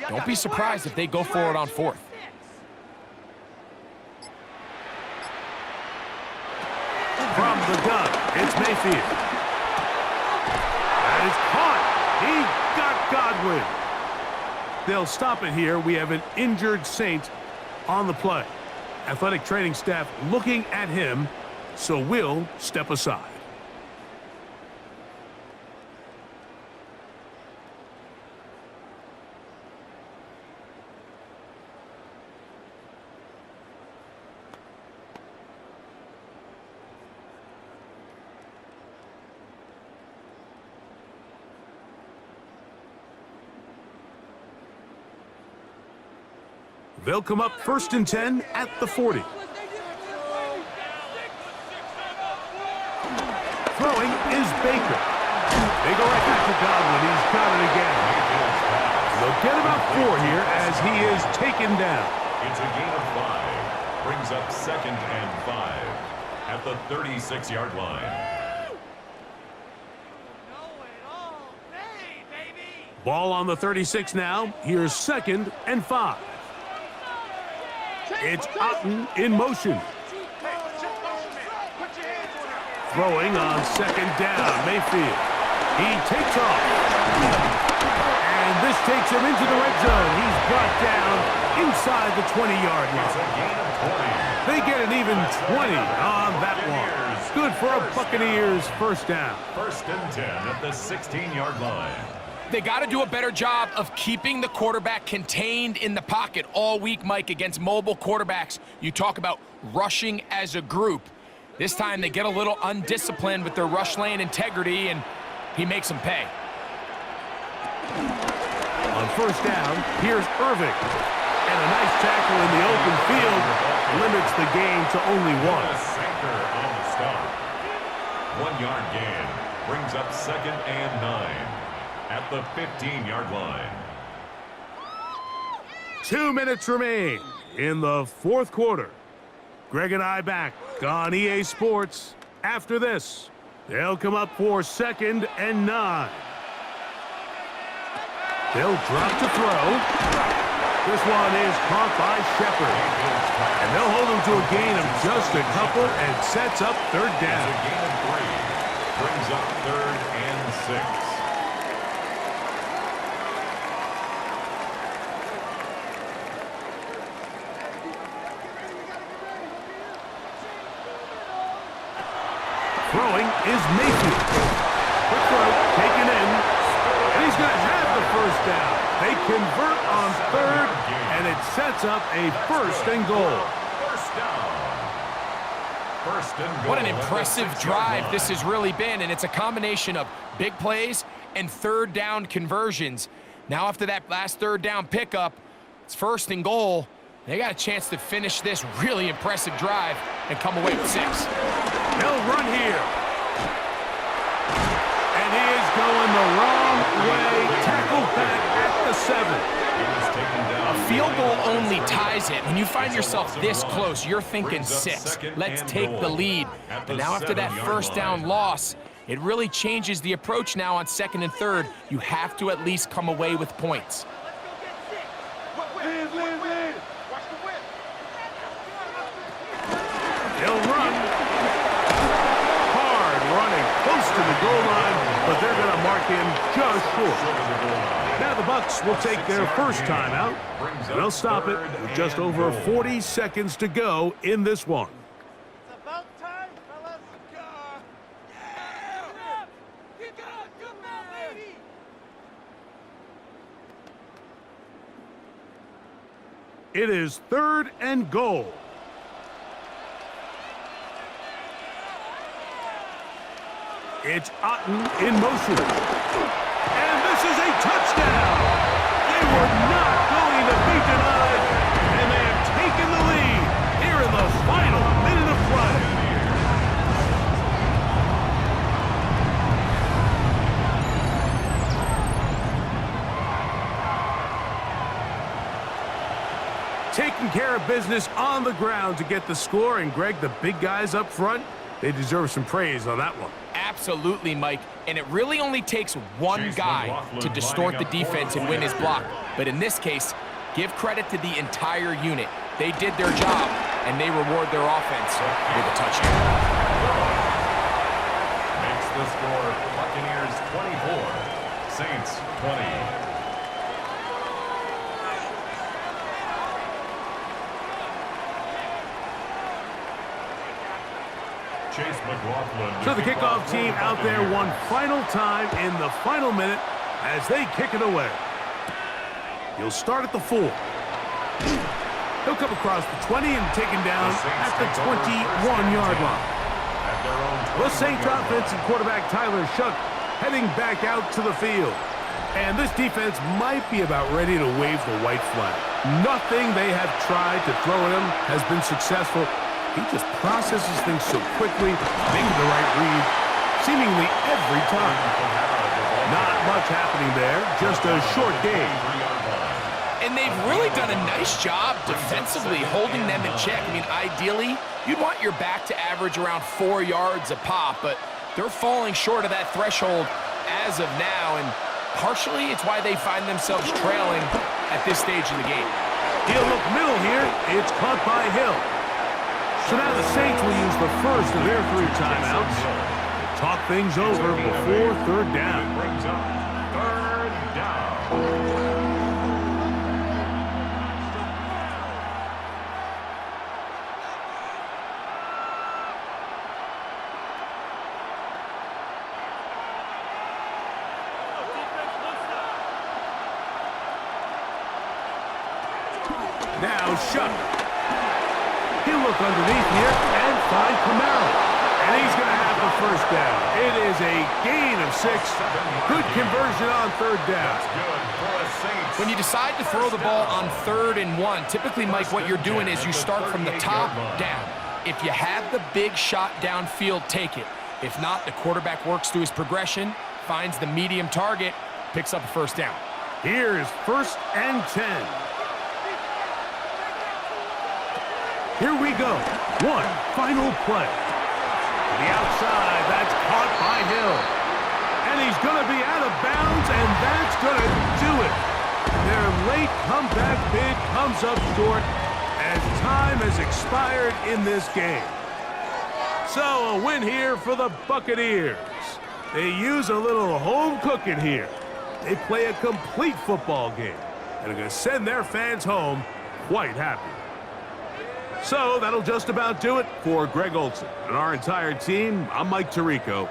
don't be surprised if they go for it on fourth. From the gun, it's Mayfield. That is caught. He got Godwin. They'll stop it here. We have an injured Saint on the play. Athletic training staff looking at him, so we'll step aside. They'll come up 1st and 10 at the 40. Throwing is Baker. They go right back to Godwin. He's got it again. They'll get about 4 here as he is taken down. It's a gain of 5. Brings up 2nd and 5 at the 36-yard line. Ball on the 36 now. Here's 2nd and 5. It's Otten in motion. Throwing on 2nd down, Mayfield. He takes off. And this takes him into the red zone. He's brought down inside the 20-yard line. They get an even 20 on that one. Good for a Buccaneers first down. 1st and 10 at the 16-yard line. They got to do a better job of keeping the quarterback contained in the pocket all week, Mike, against mobile quarterbacks. You talk about rushing as a group. This time they get a little undisciplined with their rush lane integrity, and he makes them pay. On first down, here's Irving. And a nice tackle in the open field limits the gain to only 1. A sinker on the stop. 1-yard gain brings up 2nd and 9. At the 15-yard line. 2 minutes remain in the 4th quarter. Greg and I back on EA Sports. After this, they'll come up for 2nd and 9. They'll drop to throw. This one is caught by Shepard. And they'll hold him to a gain of just a couple and sets up 3rd down. It's a gain of 3. Brings up 3rd and 6. Throwing is Mayfield. Quick throw, taken in, and he's going to have the first down. They convert on 3rd, and it sets up a 1st and goal. First down. 1st and goal. What an impressive drive this has really been, and it's a combination of big plays and 3rd down conversions. Now after that last 3rd down pickup, it's 1st and goal. They got a chance to finish this really impressive drive and come away with 6. They'll run here. And he is going the wrong way. Tackled back at the 7. A field goal only ties it. When you find yourself this close, you're thinking 6. Let's take the lead. But now after that first down loss, it really changes the approach now on 2nd and 3rd. You have to at least come away with points. They'll run. Hard running, close to the goal line, but they're going to mark him just short. Now the Bucs will take their first timeout. They'll stop it with just over 40 seconds to go in this one. It's about time, fellas. It is 3rd and goal. It's Otten in motion. And this is a touchdown. taking care of business on the ground to get the score. And, Greg, the big guys up front, they deserve some praise on that one. Absolutely, Mike. And it really only takes one guy to distort the defense and win his block. But in this case, give credit to the entire unit. They did their job, and they reward their offense with a touchdown. Makes the score Buccaneers 24, Saints 20. So the kickoff team out there one final time in the final minute as they kick it away. He'll start at the 4. He'll come across the 20 and taken down at the 21-yard line. The Saints offense and quarterback Tyler Shuck heading back out to the field. And this defense might be about ready to wave the white flag. Nothing they have tried to throw at him has been successful. He just processes things so quickly, making the right read, seemingly every time. Not much happening there, just a short game. And they've really done a nice job defensively holding them in check. I mean, ideally, you'd want your back to average around 4 yards a pop, but they're falling short of that threshold as of now, and partially it's why they find themselves trailing at this stage in the game. He'll look middle here. It's caught by Hill. So now the Saints will use the first of their 3 timeouts to talk things over before third down. Brings up third down. Now Shuck. He'll look underneath here and find Camaro. And he's going to have the first down. It is a gain of 6. Good conversion on third down. When you decide to throw the ball on 3rd and 1, typically, Mike, what you're doing is you start from the top down. If you have the big shot downfield, take it. If not, the quarterback works through his progression, finds the medium target, picks up a first down. Here's 1st and 10. Here we go. One final play. To the outside, that's caught by Hill. And he's going to be out of bounds, and that's going to do it. Their late comeback bid comes up short as time has expired in this game. So a win here for the Buccaneers. They use a little home cooking here. They play a complete football game and are going to send their fans home quite happy. So that'll just about do it for Greg Olson and our entire team. I'm Mike Tirico.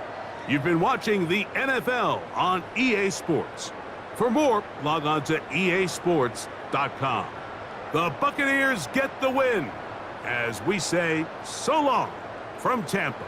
You've been watching the NFL on EA Sports. For more, log on to easports.com. The Buccaneers get the win as we say so long from Tampa.